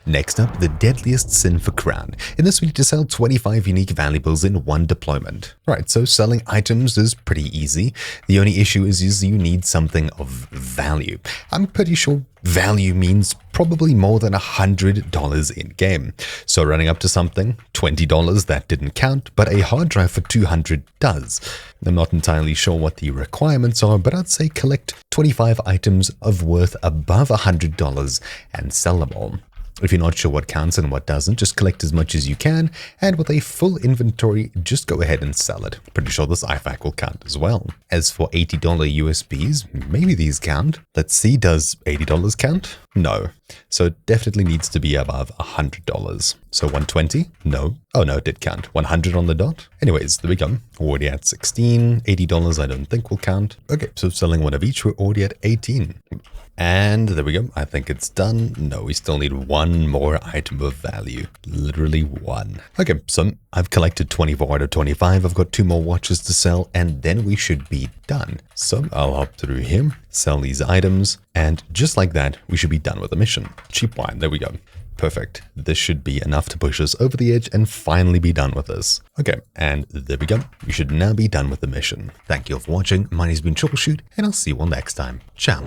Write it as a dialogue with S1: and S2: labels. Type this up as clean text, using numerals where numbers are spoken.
S1: Next up, the Deadliest Sin for Crown. In this, we need to sell 25 unique valuables in one deployment. Right, so selling items is pretty easy. The only issue is you need something of value. I'm pretty sure value means probably more than $100 in game. So running up to something, $20, that didn't count, but a hard drive for $200 does. I'm not entirely sure what the requirements are, but I'd say collect 25 items of worth above $100 and sell them all. If you're not sure what counts and what doesn't, just collect as much as you can, and with a full inventory, just go ahead and sell it. Pretty sure this IFAC will count as well. As for $80 USBs, maybe these count. Let's see, does $80 count? No. So it definitely needs to be above $100. So 120? No. Oh no, it did count. 100 on the dot? Anyways, there we go. We're already at 16. $80 I don't think will count. Okay, so selling one of each, we're already at 18. And there we go. I think it's done. No, we still need one more item of value. Literally one. Okay, so I've collected 24 out of 25. I've got 2 more watches to sell, and then we should be done. So I'll hop through here, sell these items, and just like that, we should be done with the mission. Cheap wine. There we go. Perfect. This should be enough to push us over the edge and finally be done with this. Okay, and there we go. We should now be done with the mission. Thank you all for watching. My name's been Troubleshoot, and I'll see you all next time. Ciao.